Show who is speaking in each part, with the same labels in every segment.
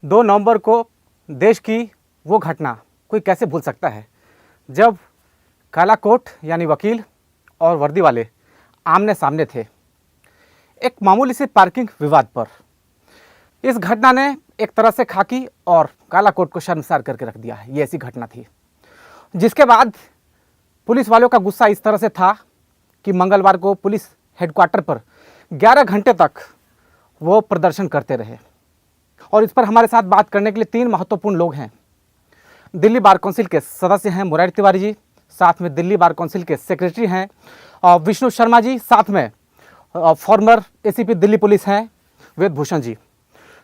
Speaker 1: 2 नवंबर को देश की वो घटना कोई कैसे भूल सकता है जब काला कोट यानी वकील और वर्दी वाले आमने सामने थे एक मामूली से पार्किंग विवाद पर। इस घटना ने एक तरह से खाकी और काला कोट को शर्मसार करके रख दिया है। ये ऐसी घटना थी जिसके बाद पुलिस वालों का गुस्सा इस तरह से था कि मंगलवार को पुलिस हेडक्वार्टर पर 11 घंटे तक वो प्रदर्शन करते रहे। और इस पर हमारे साथ बात करने के लिए 3 महत्वपूर्ण लोग हैं। दिल्ली बार काउंसिल के सदस्य हैं मुरारी तिवारी जी, साथ में दिल्ली बार काउंसिल के सेक्रेटरी हैं विष्णु शर्मा जी, साथ में फॉर्मर एसीपी दिल्ली पुलिस हैं वेद भूषण जी।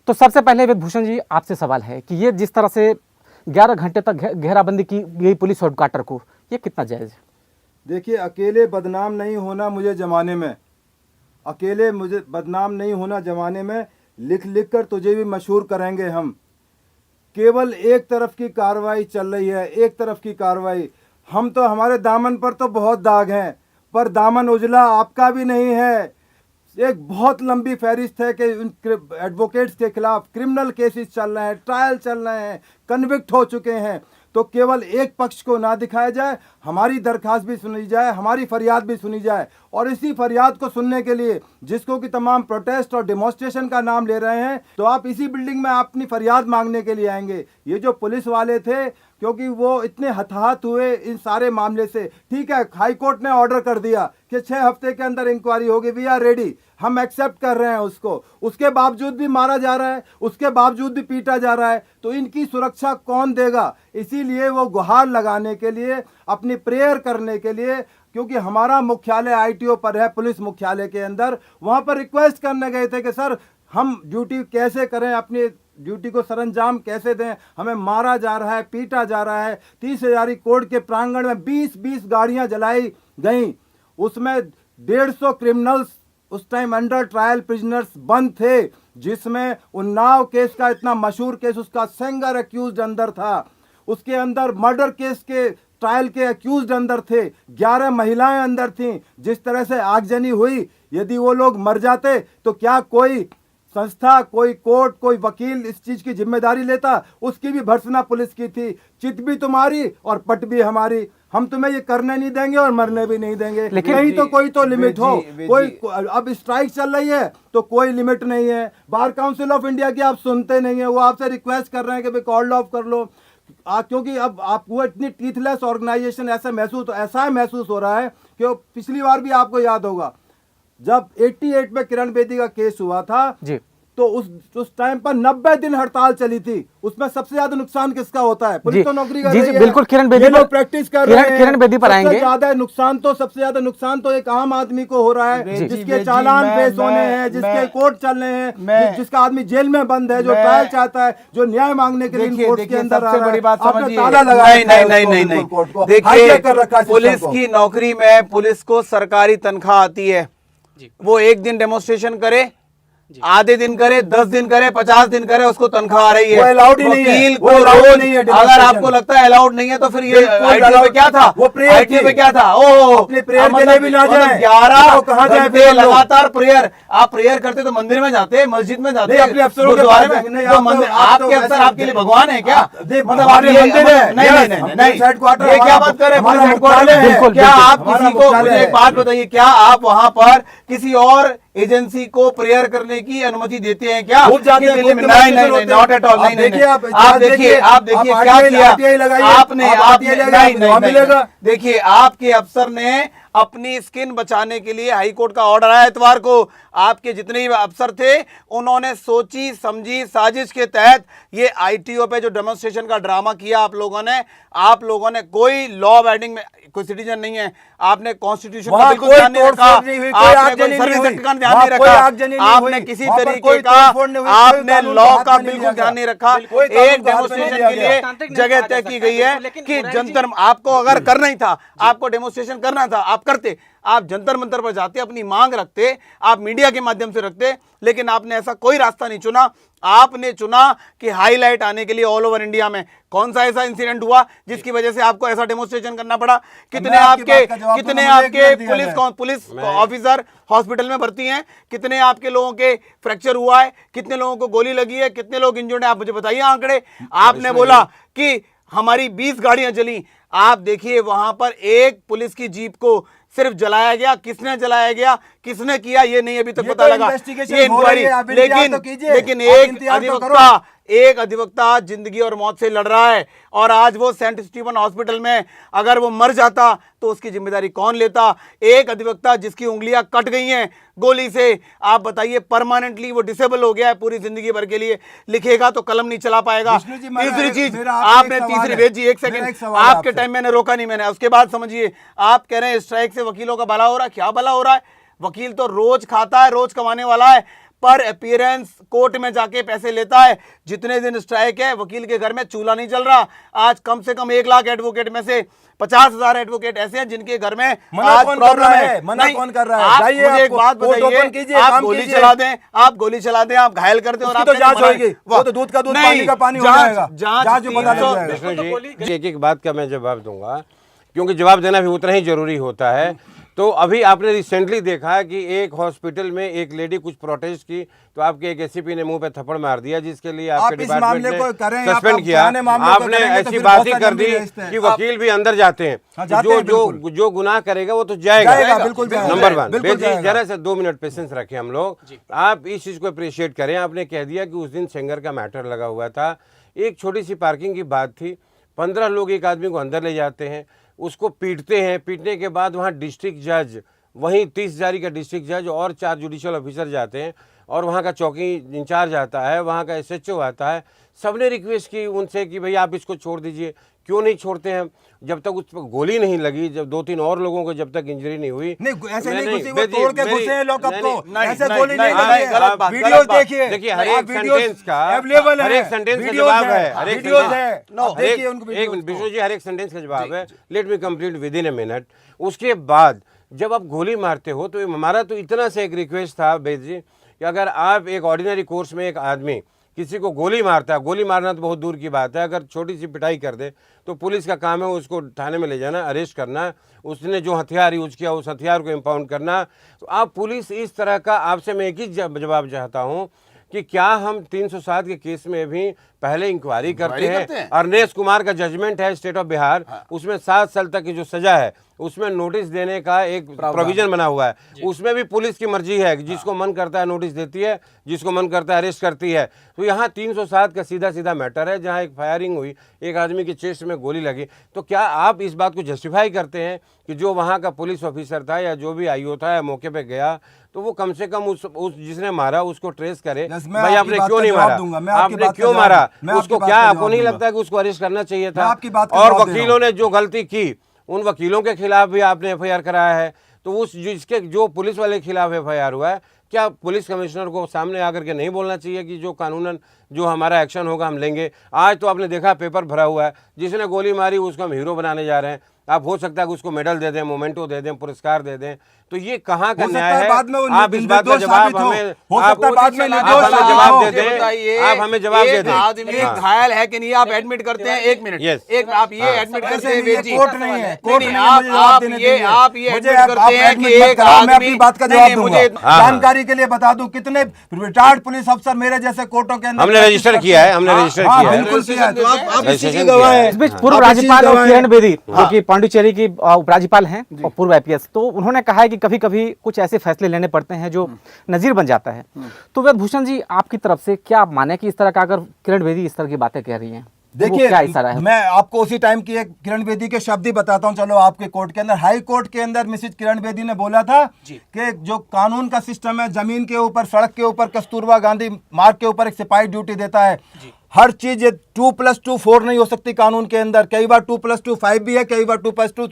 Speaker 1: तो सबसे पहले वेद भूषण जी, आपसे सवाल है कि ये जिस तरह से 11 घंटे तक घेराबंदी की गई पुलिस हेडक्वार्टर को, ये कितना जायज़ है?
Speaker 2: देखिए, अकेले बदनाम नहीं होना मुझे ज़माने में, अकेले मुझे बदनाम नहीं होना ज़माने में, लिख लिख कर तुझे भी मशहूर करेंगे हम। केवल एक तरफ की कार्रवाई चल रही है, एक तरफ की कार्रवाई। हम तो, हमारे दामन पर तो बहुत दाग हैं, पर दामन उजला आपका भी नहीं है। एक बहुत लंबी फहरिस्त है कि एडवोकेट्स के खिलाफ क्रिमिनल केसेस चल रहे हैं, ट्रायल चल रहे हैं, कन्विक्ट हो चुके हैं। तो केवल एक पक्ष को ना दिखाया जाए, हमारी दरखास्त भी सुनी जाए, हमारी फरियाद भी सुनी जाए। और इसी फरियाद को सुनने के लिए जिसको कि तमाम प्रोटेस्ट और डेमोन्स्ट्रेशन का नाम ले रहे हैं, तो आप इसी बिल्डिंग में अपनी फरियाद मांगने के लिए आएंगे। ये जो पुलिस वाले थे, क्योंकि वो इतने हताहत हुए इन सारे मामले से, ठीक है, हाई कोर्ट ने ऑर्डर कर दिया कि 6 हफ्ते के अंदर इंक्वायरी होगी, वी आर रेडी, हम एक्सेप्ट कर रहे हैं उसको। उसके बावजूद भी मारा जा रहा है, उसके बावजूद भी पीटा जा रहा है, तो इनकी सुरक्षा कौन देगा? इसीलिए वो गुहार लगाने के लिए, अपनी प्रेयर करने के लिए, क्योंकि हमारा मुख्यालय आईटीओ पर है, पुलिस मुख्यालय के अंदर, वहाँ पर रिक्वेस्ट करने गए थे कि सर हम ड्यूटी कैसे करें, अपनी ड्यूटी को सरंजाम कैसे दें, हमें मारा जा रहा है, पीटा जा रहा है। 30 हजारी कोर्ट के प्रांगण में 20-20 गाड़ियां जलाई गईं, उसमें 150 क्रिमिनल्स उस टाइम अंडर ट्रायल प्रिजनर्स बंद थे, जिसमें उन्नाव केस का इतना मशहूर केस, उसका सेंगर एक्यूज्ड अंदर था, उसके अंदर मर्डर केस के ट्रायल के एक्यूज्ड अंदर थे, 11 महिलाएं अंदर थीं। जिस तरह से आगजनी हुई, यदि वो लोग मर जाते तो क्या कोई संस्था, कोई कोर्ट, कोई वकील इस चीज की जिम्मेदारी लेता? उसकी भी भर्त्सना पुलिस की थी। चित भी तुम्हारी और पट भी हमारी। हम तुम्हें ये करने नहीं देंगे और मरने भी नहीं देंगे। लेकिन कहीं तो कोई तो लिमिट हो। कोई अब स्ट्राइक चल रही है तो कोई लिमिट नहीं है। बार काउंसिल ऑफ इंडिया की आप सुनते नहीं है, वो आपसे रिक्वेस्ट कर रहे हैं कि भाई कॉल ऑफ कर लो, क्योंकि अब आपको इतनी टीथलेस ऑर्गेनाइजेशन ऐसा महसूस हो रहा है कि पिछली बार भी आपको याद होगा जब 88 में किरण बेदी का केस हुआ था जी, तो उस टाइम पर 90 दिन हड़ताल चली थी। उसमें सबसे ज्यादा नुकसान किसका होता है? पुलिस तो नौकरी कर रही है,
Speaker 1: बिल्कुल किरण बेदी
Speaker 2: लोग प्रैक्टिस कर रहे हैं,
Speaker 1: किरण बेदी पर आएंगे।
Speaker 2: सबसे ज्यादा नुकसान तो एक आम आदमी को हो रहा है, जिसके चालान पेश होने हैं, जिसके कोर्ट चल रहे हैं, जिसका आदमी जेल में बंद है, जो ट्रायल चाहता है, जो न्याय मांगने के लिए कोर्ट के अंदर आ रहा है। आपने ताला लगाया।
Speaker 3: नहीं, देखिए, पुलिस की नौकरी में पुलिस को सरकारी तनख्वाह आती है। वो एक दिन डेमोन्स्ट्रेशन करे, आधे दिन करे, 10 दिन करे, 50 दिन करे, उसको तनख्वाह आ रही है।
Speaker 2: अलाउड ही नहीं है,
Speaker 3: वो रोज नहीं है। अगर आपको लगता है अलाउड नहीं है तो फिर ये आईटी में क्या था?
Speaker 2: वो प्रेयर
Speaker 3: आईटी में क्या था? ओह,
Speaker 2: अपने प्रेयर के लिए भी ना जाए।
Speaker 3: 11 घंटे लगातार प्रेयर। आप प्रेयर करते तो मंदिर में जाते, मस्जिद में जाते, गुरुद्वारे में। आपके अफसर आपके लिए भगवान है क्या? मतलब आप मंदिर है? नहीं, ये क्या बात कर रहे हैं? क्या आप किसी को, मुझे एक बात बताइए, क्या आप वहां पर किसी और एजेंसी को प्रेयर करने की अनुमति देते हैं क्या? नहीं, नॉट एट ऑल। आप देखिए क्या किया आपने। देखिए, आपके अफसर ने अपनी स्किन बचाने के लिए, हाई कोर्ट का ऑर्डर आया इतवार को, आपके जितने भी अफसर थे उन्होंने सोची समझी साजिश के तहत ये आईटीओ पे जो डेमोन्स्ट्रेशन का ड्रामा किया आप लोगों ने कोई लॉ अबाइडिंग में कोई सिटीजन नहीं है, आपने कॉन्स्टिट्यूशन का बिल्कुल ध्यान नहीं रखा, आपने सर्विस एक्ट का ध्यान नहीं रखा, आपने किसी तरीके का आपने लॉ का बिल्कुल ध्यान नहीं रखा। एक डेमोन्स्ट्रेशन के लिए जगह तय की गई है कि जनता, आपको अगर करना ही था, आपको डेमोन्स्ट्रेशन करना था, आप आप करते, आप जंतर मंतर पर जाते, अपनी मांग रखते, आप मीडिया के माध्यम से रखते, लेकिन आपने ऐसा कोई रास्ता नहीं चुना। आपने चुना कि हाईलाइट आने के लिए ऑल ओवर इंडिया में। कौन सा ऐसा इंसिडेंट हुआ जिसकी वजह से आपको ऐसा डेमोन्स्ट्रेशन करना पड़ा? कितने आपके पुलिस ऑफिसर हॉस्पिटल में भर्ती हैं? कितने आपके लोगों के फ्रैक्चर हुआ है? कितने लोगों को गोली लगी है? कितने लोग इंजर्ड हैं? आप मुझे बताइए आंकड़े। आपने बोला कि हमारी 20 गाड़ियां जली। आप देखिए वहां पर एक पुलिस की जीप को सिर्फ जलाया गया। किसने जलाया गया, किसने किया, ये नहीं अभी तक पता लगा, ये इंक्वायरी। लेकिन एक अधिवक्ता जिंदगी और मौत से लड़ रहा है, और आज वो सेंट स्टीफन हॉस्पिटल में अगर वो मर जाता तो उसकी जिम्मेदारी कौन लेता? एक अधिवक्ता जिसकी उंगलियां कट गई हैं गोली से, आप बताइए, परमानेंटली वो डिसेबल हो गया है, पूरी जिंदगी भर के लिए लिखेगा तो कलम नहीं चला पाएगा। तीसरी चीज आपने तीसरी भेजी, एक सेकंड, आपके टाइम मैंने रोका नहीं, मैंने उसके बाद समझिए। आप कह रहे हैं स्ट्राइक से वकीलों का भला हो रहा है। क्या भला हो रहा है? वकील तो रोज खाता है, रोज कमाने वाला है, पर अपीयरेंस कोर्ट में जाके पैसे लेता है। जितने दिन स्ट्राइक है वकील के घर में चूल्हा नहीं जल रहा। आज कम से कम 1 लाख एडवोकेट में से 50,000 एडवोकेट ऐसे हैं जिनके घर में आज प्रॉब्लम है।
Speaker 2: मना कौन कर रहा है?
Speaker 3: आप मुझे एक बात बताइए, आप गोली चला दें, आप गोली चला दें, आप घायल कर दें, और
Speaker 2: तो जांच होगी, वो तो दूध का दूध पानी का पानी हो जाएगा। जांच में पता लग जाएगा।
Speaker 4: एक बात का मैं जवाब दूंगा, क्योंकि जवाब देना भी उतना ही जरूरी होता है। तो अभी आपने रिसेंटली देखा कि एक हॉस्पिटल में एक लेडी कुछ प्रोटेस्ट की, तो आपके एक एसपी ने मुंह पे थप्पड़ मार दिया, जिसके लिए आपके डिपार्टमेंट ने सस्पेंड किया। आपने ऐसी बात ही कर दी कि वकील भी अंदर जाते हैं। जो गुनाह करेगा वो तो जाएगा। नंबर 1, जरा से 2 मिनट पेशेंस रखें हम लोग। आप इस चीज को अप्रिशिएट करें। आपने कह दिया कि उस दिन सेंगर का मैटर लगा हुआ था, एक छोटी सी पार्किंग की बात थी, 15 लोग एक आदमी को अंदर ले जाते हैं, उसको पीटते हैं। पीटने के बाद वहाँ डिस्ट्रिक्ट जज, वहीं 30 जारी का डिस्ट्रिक्ट जज और 4 जुडिशियल ऑफिसर जाते हैं, और वहाँ का चौकी इंचार्ज आता है, वहाँ का एसएचओ आता है। सबने रिक्वेस्ट की उनसे कि भाई आप इसको छोड़ दीजिए। क्यों नहीं छोड़ते हैं? जब तक उस पर गोली नहीं लगी, जब 2-3 और लोगों को जब तक इंजरी नहीं हुई,
Speaker 2: ऐसे नहीं घुसी, वो तोड़ के घुसे हैं लोग। आपको ऐसे गोली नहीं लगी। गलत बात। वीडियो देखिए,
Speaker 4: हर एक सेंटेंस का, हर एक सेंटेंस का जवाब है, हर एक विष्णु जी, हर एक सेंटेंस का जवाब है। Let me complete with in a minute. उसके बाद जब आप गोली मारते हो, तो हमारा तो इतना सा एक रिक्वेस्ट था बेद जी, कि अगर आप एक ऑर्डिनरी कोर्स में एक आदमी किसी को गोली मारता है, गोली मारना तो बहुत दूर की बात है, अगर छोटी सी पिटाई कर दे तो पुलिस का काम है उसको थाने में ले जाना, अरेस्ट करना, उसने जो हथियार यूज किया उस हथियार को इम्पाउंड करना। तो आप पुलिस इस तरह का, आपसे मैं एक ही जवाब चाहता हूँ कि क्या हम 307 के केस में भी पहले इंक्वायरी करते हैं? अरनेश कुमार का जजमेंट है स्टेट ऑफ बिहार, उसमें 7 साल तक की जो सजा है उसमें नोटिस देने का एक प्रोविजन बना हुआ है। उसमें भी पुलिस की मर्जी है, जिसको मन करता है नोटिस देती है, जिसको मन करता है अरेस्ट करती है। तो यहाँ 307 का सीधा सीधा मैटर है, जहाँ एक फायरिंग हुई, एक आदमी की चेस्ट में गोली लगी। तो क्या आप इस बात को जस्टिफाई करते हैं कि जो वहाँ का पुलिस ऑफिसर था या जो भी आईओ था या मौके पे गया, तो वो कम से कम उस जिसने मारा उसको ट्रेस करे? भाई आपने क्यों नहीं मारा, आपने क्यों मारा उसको? क्या आपको नहीं लगता है कि उसको अरेस्ट करना चाहिए था? और वकीलों ने जो गलती की, उन वकीलों के खिलाफ भी आपने एफआईआर कराया है। तो उस जिसके जो पुलिस वाले के खिलाफ एफआईआर हुआ है, क्या पुलिस कमिश्नर को सामने आकर के नहीं बोलना चाहिए कि जो कानूनन जो हमारा एक्शन होगा हम लेंगे? आज तो आपने देखा पेपर भरा हुआ है, जिसने गोली मारी उसको हम हीरो बनाने जा रहे हैं। आप हो सकता है कि उसको मेडल दे दें, मोमेंटो दे दें, पुरस्कार दे दें। तो ये कहाँ का न्याय है? आप इस बात का जवाब हमें, आप जवाब दे दें, आप हमें जवाब दे दें।
Speaker 3: आदमी घायल है कि नहीं, आप एडमिट करते हैं? 1 मिनट, एक आप ये एडमिट करते हैं
Speaker 2: कोर्ट नहीं है,
Speaker 3: आप ये एडमिट करते हैं कि एक आदमी,
Speaker 2: बात का जवाब मुझे जानकारी के लिए बता दूं, कितने रिटायर्ड पुलिस अफसर मेरे जैसे कोर्टों के अंदर
Speaker 4: हमने रजिस्टर किया है, हमने रजिस्टर किया है।
Speaker 2: बिल्कुल किया है। तो आप इसी की गवाह हैं।
Speaker 1: इस बीच पूर्व राज्यपाल और किरण बेदी, जो कि पांडिचेरी की उपराज्यपाल हैं और पूर्व आईपीएस, तो उन्होंने कहा है कि कभी कभी कुछ ऐसे फैसले लेने पड़ते हैं जो नजीर बन जाता है। तो वेद भूषण जी, आपकी तरफ से क्या आप माने कि इस तरह का, अगर किरण बेदी इस तरह की बातें कह रही हैं,
Speaker 2: देखिए
Speaker 1: क्या इशारा है?
Speaker 2: मैं आपको उसी टाइम की एक किरण बेदी के शब्द ही बताता हूं। चलो, आपके कोर्ट के अंदर, हाई कोर्ट के अंदर मिसेज किरण बेदी ने बोला था कि जो कानून का सिस्टम है, जमीन के ऊपर, सड़क के ऊपर, कस्तूरबा गांधी मार्ग के ऊपर एक सिपाही ड्यूटी देता है। हर चीज 2+2 4 नहीं हो सकती कानून के अंदर। कई बार 2+2 5 भी है, कई बार 2+2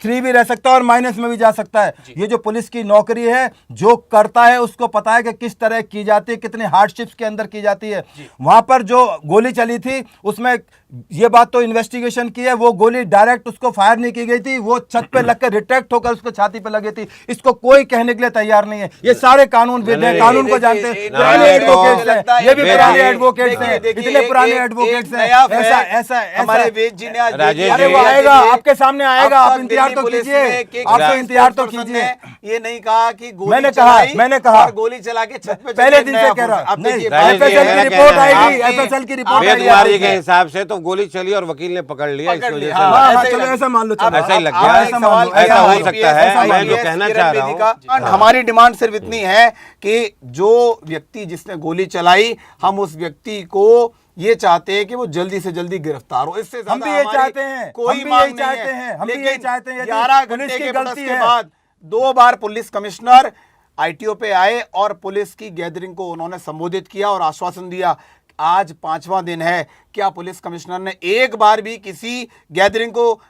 Speaker 2: फ्री भी रह सकता है और माइनस में भी जा सकता है। ये जो पुलिस की नौकरी है, जो करता है उसको पता है कि किस तरह की जाती है, कितने हार्डशिप्स के अंदर की जाती है। वहां पर जो गोली चली थी उसमें ये बात तो इन्वेस्टिगेशन की है, वो गोली डायरेक्ट उसको फायर नहीं की गई थी, वो छत पे लगकर रिट्रैक्ट होकर उसको छाती पे लगी थी। इसको कोई कहने के लिए तैयार नहीं है। ये सारे कानूनविद हैं, कानून को जानते हैं, पुराने एडवोकेट्स हैं, ये भी पुराने एडवोकेट्स हैं, इतने पुराने एडवोकेट्स हैं। ऐसा ऐसा
Speaker 3: हमारे वेद जी ने आज
Speaker 2: अरे वो आएगा, आपके सामने आएगा, आप इंतजार तो कीजिए, आप तो इंतजार तो कीजिए।
Speaker 3: ये नहीं कहा कि गोली
Speaker 2: मैंने कहा
Speaker 3: और गोली चला के छत पे
Speaker 2: पहले दिन से कह रहा,
Speaker 3: अब देखिए
Speaker 2: FSL की रिपोर्ट आएगी, FSL की रिपोर्ट
Speaker 4: वेद
Speaker 2: आएगी।
Speaker 4: कुमारी के हिसाब से तो गोली चली और वकील ने पकड़ लिया, इस वजह से
Speaker 2: हाँ, चलो ऐसा मान लो, चलो
Speaker 4: ऐसा ही लग
Speaker 3: अब
Speaker 4: गया।
Speaker 3: एक सवाल
Speaker 4: ऐसा हो
Speaker 3: IPS,
Speaker 4: सकता है। मैं जो
Speaker 3: IPS
Speaker 4: कहना
Speaker 3: किरण
Speaker 4: चाह रहा
Speaker 3: बेदी
Speaker 4: हूँ,
Speaker 3: का, हमारी डिमांड सिर्फ इतनी है कि जो व्यक्ति जिसने गोली चलाई, हम उस व्यक्ति को ये चाहते हैं कि वो जल्दी से जल्दी गिरफ्तार हो। इससे
Speaker 2: हम भी ये चाहते हैं,
Speaker 3: कोई
Speaker 2: हम भी
Speaker 3: मांग
Speaker 2: यही
Speaker 3: नहीं
Speaker 2: चाहते
Speaker 3: है।
Speaker 2: हैं, हम भी
Speaker 3: लेकिन
Speaker 2: यही चाहते हैं। यदि
Speaker 3: 11
Speaker 2: पुलिस
Speaker 3: घंटे
Speaker 2: की
Speaker 3: के
Speaker 2: गलती
Speaker 3: प्रोटेस्ट के
Speaker 2: है,
Speaker 3: बाद 2 बार पुलिस कमिश्नर ITO पे आए और पुलिस की गैदरिंग को उन्होंने संबोधित किया और आश्वासन दिया। आज 5वां दिन है, क्या पुलिस कमिश्नर ने एक बार भी किसी गैदरिंग को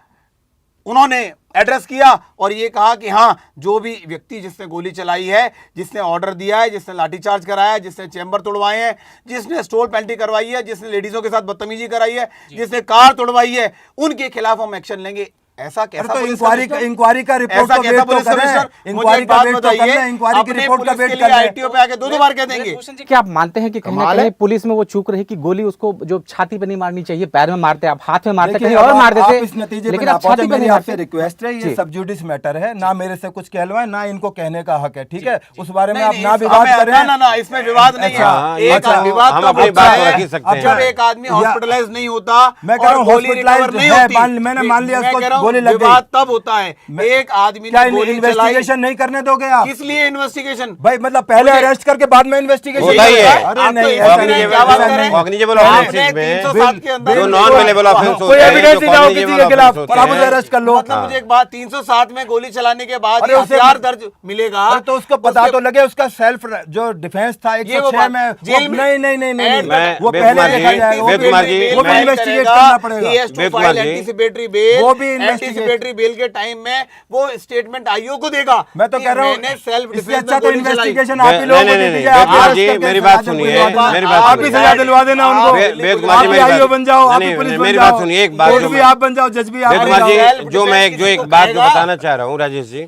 Speaker 3: उन्होंने एड्रेस किया और ये कहा कि हाँ, जो भी व्यक्ति जिसने गोली चलाई है, जिसने ऑर्डर दिया है, जिसने लाठीचार्ज कराया है, जिसने चैम्बर तोड़वाए हैं, जिसने स्टोल पेंटी करवाई है, जिसने लेडीजों के साथ बदतमीजी कराई है, जिसने कार तोड़वाई है, उनके खिलाफ हम एक्शन लेंगे। ऐसा कैसा
Speaker 2: तो
Speaker 3: पुलिस
Speaker 2: इंक्वायरी का रिपोर्ट
Speaker 3: ऐसा
Speaker 2: तो
Speaker 3: कैसा
Speaker 2: वेट तो
Speaker 3: पुलिस
Speaker 2: करें,
Speaker 3: कमिश्नर?
Speaker 2: इंक्वायरी का वेट तो करें, इंक्वायरी की रिपोर्ट का वेट
Speaker 3: कर
Speaker 2: करें।
Speaker 3: ITO पे आके 2 बार कह देंगे।
Speaker 1: भूषण जी, क्या आप मानते हैं कि कहीं ना कहीं पुलिस में वो चूक रही कि गोली उसको जो छाती पे नहीं मारनी चाहिए, पैर में मारते, आप हाथ में मारते, कहीं और मार
Speaker 2: आप
Speaker 1: देते,
Speaker 2: इस नतीजे पे
Speaker 1: लेकिन
Speaker 2: ना
Speaker 1: आप
Speaker 2: पहुंचे।
Speaker 1: छाती पे
Speaker 2: मेरी
Speaker 1: नहीं
Speaker 2: आपसे
Speaker 1: मारते।
Speaker 2: रिक्वेस्ट है, ये
Speaker 1: जी।
Speaker 2: सब जुडिस मैटर है, ना मेरे से कुछ कहलवाएं, ना इनको कहने का हक है, ठीक है? उस बारे में
Speaker 3: नहीं,
Speaker 2: आप
Speaker 3: नहीं,
Speaker 2: ना
Speaker 3: इस-
Speaker 2: विवाद
Speaker 3: हमें-
Speaker 2: करें।
Speaker 3: ना, इसमें विवाद नहीं है।
Speaker 2: अच्छा,
Speaker 3: एक
Speaker 2: अच्छा,
Speaker 3: विवाद
Speaker 4: हम
Speaker 3: तब
Speaker 4: अपनी
Speaker 3: होता
Speaker 4: बात तो
Speaker 3: है
Speaker 4: रख ही सकते
Speaker 3: अब
Speaker 4: हैं।
Speaker 3: जब एक आदमी हॉस्पिटलाइज नहीं होता
Speaker 2: मैं कह रहा
Speaker 3: और
Speaker 2: हूं
Speaker 3: गोली रिकवर
Speaker 2: hospitalized
Speaker 3: नहीं
Speaker 2: है,
Speaker 3: होती।
Speaker 2: मैंने मान लिया
Speaker 3: मैं
Speaker 2: उसको
Speaker 3: कह रहा हूं,
Speaker 2: गोली लग गई।
Speaker 3: विवाद तब होता है एक आदमी
Speaker 2: क्या
Speaker 3: ने गोली चलाई।
Speaker 2: इन्वेस्टिगेशन नहीं करने दोगे आप?
Speaker 3: किस लिए इन्वेस्टिगेशन?
Speaker 2: भाई मतलब पहले अरेस्ट करके बाद में इन्वेस्टिगेशन
Speaker 4: होता ही है।
Speaker 2: अरे
Speaker 3: आप तो
Speaker 2: नहीं,
Speaker 3: इस
Speaker 2: ऐसा
Speaker 3: तरह
Speaker 2: नहीं,
Speaker 3: क्या बात
Speaker 2: ऐसा
Speaker 3: कर रहे
Speaker 2: नहीं।
Speaker 3: हैं?
Speaker 4: कॉग्निजेबल
Speaker 3: आपने
Speaker 4: ऑफेंसेस में
Speaker 3: 307 के अंदर
Speaker 4: जो नॉन अवेलेबल ऑफेंस
Speaker 2: कोई
Speaker 4: होते हैं,
Speaker 2: एविडेंस
Speaker 4: जो
Speaker 2: ही ना हो
Speaker 4: कॉग्निजेबल
Speaker 2: किसी के खिलाफ,
Speaker 4: ऑफेंस
Speaker 2: और आप
Speaker 4: होते
Speaker 2: उसे
Speaker 4: हैं।
Speaker 2: अरेस्ट कर लो।
Speaker 3: मतलब मुझे एक बात, 307 में गोली चलाने के बाद
Speaker 2: अरे उसे
Speaker 3: हथियार दर्ज मिलेगा।
Speaker 2: अरे तो उसको पता तो लगे, उसका सेल्फ जो डिफेंस था 106 में,
Speaker 3: जेल में
Speaker 2: नहीं नहीं नहीं नहीं,
Speaker 4: मैं
Speaker 2: वो
Speaker 4: वेद
Speaker 2: पहले
Speaker 4: कुमार
Speaker 2: देखा
Speaker 4: जी,
Speaker 2: जाएगा,
Speaker 4: वेद कुमार जी,
Speaker 2: वो भी
Speaker 4: मैं-
Speaker 2: इन्वेस्टिगेट करना पड़ेगा।
Speaker 4: वेद कुमार जी,
Speaker 3: एंटीसिपेटरी बेल,
Speaker 2: वो भी investigate-
Speaker 3: एंटीसिपेटरी बेल के टाइम में वो स्टेटमेंट आईओ को देगा।
Speaker 2: मैं तो
Speaker 3: कि
Speaker 2: कह रहा हूँ,
Speaker 3: मैंने सेल्फ
Speaker 2: इससे
Speaker 3: डिफेंस
Speaker 2: अच्छा
Speaker 3: में
Speaker 2: तो
Speaker 3: गोली चलाई।
Speaker 2: इन्वेस्टिगेशन आप ही लोगों को
Speaker 4: नहीं,
Speaker 2: दे
Speaker 4: नहीं,
Speaker 2: दीजिए।
Speaker 4: वेद
Speaker 2: आप
Speaker 4: कुमार
Speaker 2: अरेस्ट
Speaker 4: जी,
Speaker 2: करके
Speaker 4: मेरी
Speaker 2: सजा
Speaker 4: बात
Speaker 2: दे
Speaker 4: सुनिए,
Speaker 2: दिलवा देना।
Speaker 4: मेरी बात
Speaker 2: आप ही
Speaker 4: सुनिए।
Speaker 2: सजा दिलवा देना उनको।
Speaker 4: वेद कुमार जी,
Speaker 2: आप
Speaker 4: मेरी
Speaker 2: ही आईओ
Speaker 4: बात-
Speaker 2: बन जाओ, आप
Speaker 4: नहीं,
Speaker 2: ही पुलिस
Speaker 4: नहीं,
Speaker 2: बन
Speaker 4: मेरी
Speaker 2: जाओ,
Speaker 4: बात सुनिए, एक बात
Speaker 2: कोर्ट
Speaker 4: जो
Speaker 2: भी
Speaker 4: मैं-
Speaker 2: आप बन जाओ, जज भी आप
Speaker 4: वेद
Speaker 2: बन
Speaker 4: कुमार जी,
Speaker 2: जाओ।
Speaker 4: जो मैं
Speaker 3: डिफेंस
Speaker 4: जो एक
Speaker 3: किसको
Speaker 4: बात जो
Speaker 3: कहेगा?
Speaker 4: बताना चाह रहा हूँ राजेश जी,